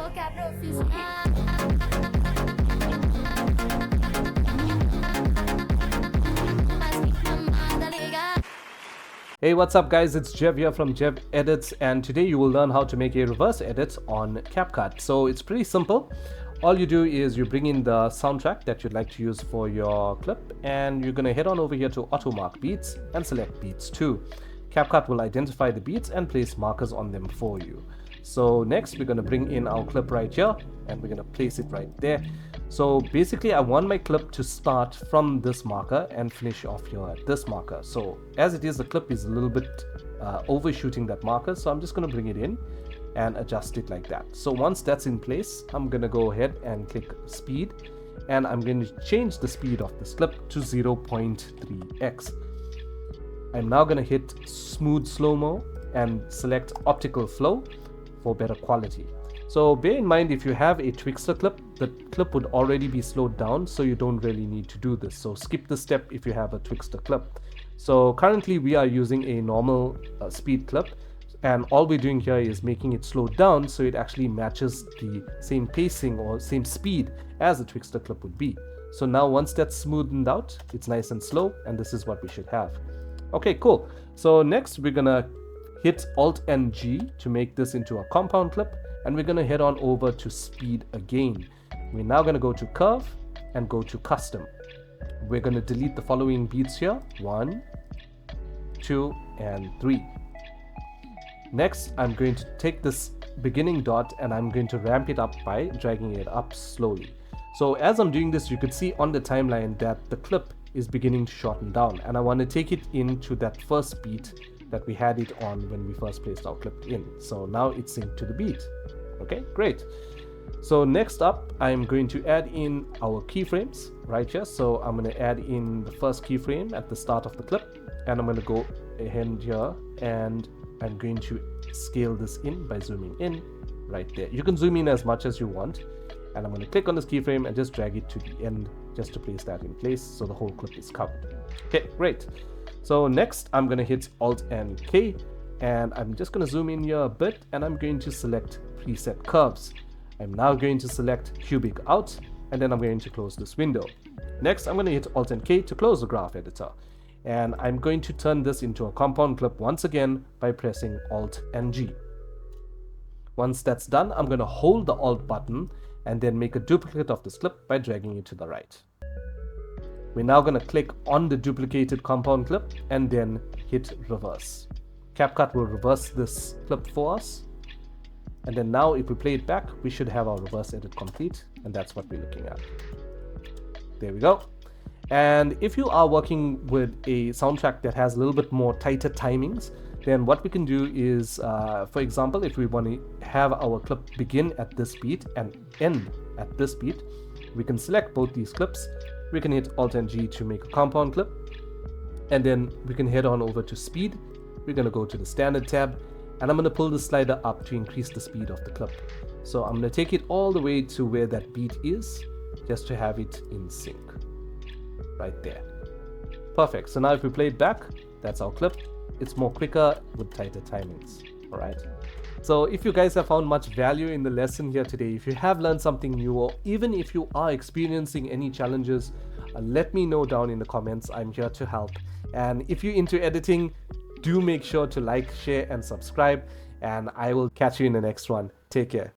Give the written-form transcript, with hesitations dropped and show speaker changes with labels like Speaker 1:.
Speaker 1: Hey, what's up guys, it's Jev here from Jev Edits, and today you will learn how to make a reverse edit on CapCut. So it's pretty simple. All you do is you bring in the soundtrack that you'd like to use for your clip, and you're going to head on over here to Auto Mark Beats and select Beats 2. CapCut will identify the beats and place markers on them for you. So next we're going to bring in our clip right here, and we're going to place it right there. So basically I want my clip to start from this marker and finish off here at this marker. So as it is, the clip is a little bit overshooting that marker, so I'm just going to bring it in and adjust it like that. So once that's in place, I'm going to go ahead and click speed, and I'm going to change the speed of this clip to 0.3x. I'm now going to hit smooth slow-mo and select optical flow for better quality. So bear in mind, if you have a Twixtor clip, the clip would already be slowed down, so you don't really need to do this. So skip this step if you have a Twixtor clip. So currently we are using a normal speed clip, and all we're doing here is making it slow down so it actually matches the same pacing or same speed as a Twixtor clip would be. So now once that's smoothened out, it's nice and slow, and this is what we should have. Okay, cool. So next we're gonna hit Alt and G to make this into a compound clip, and we're gonna head on over to speed again. We're now gonna go to curve and go to custom. We're gonna delete the following beats here: 1, 2, and 3. Next, I'm going to take this beginning dot and I'm going to ramp it up by dragging it up slowly. So as I'm doing this, you could see on the timeline that the clip is beginning to shorten down, and I want to take it into that first beat that we had it on when we first placed our clip in. So now it's synced to the beat. Okay, great. So next up, I'm going to add in our keyframes right here. So I'm going to add in the first keyframe at the start of the clip, and I'm going to go ahead here and I'm going to scale this in by zooming in right there. You can zoom in as much as you want, and I'm going to click on this keyframe and just drag it to the end just to place that in place so the whole clip is covered. Okay, great. So next I'm going to hit Alt and K, and I'm just going to zoom in here a bit, and I'm going to select preset curves. I'm now going to select cubic out, and then I'm going to close this window. Next I'm going to hit Alt and K to close the graph editor, and I'm going to turn this into a compound clip once again by pressing Alt and G. Once that's done, I'm going to hold the Alt button and then make a duplicate of this clip by dragging it to the right. We're now going to click on the duplicated compound clip and then hit reverse. CapCut will reverse this clip for us, and then now if we play it back, we should have our reverse edit complete, and that's what we're looking at. There we go. And if you are working with a soundtrack that has a little bit more tighter timings, then what we can do is, for example, if we want to have our clip begin at this beat and end at this beat, we can select both these clips. We can hit Alt and G to make a compound clip, and then we can head on over to speed. We're going to go to the standard tab, and I'm going to pull the slider up to increase the speed of the clip. So I'm going to take it all the way to where that beat is, just to have it in sync right there. Perfect. So now if we play it back, that's our clip. It's more quicker with tighter timings. All right. So if you guys have found much value in the lesson here today, if you have learned something new, or even if you are experiencing any challenges, let me know down in the comments. I'm here to help. And if you're into editing, do make sure to like, share, and subscribe. And I will catch you in the next one. Take care.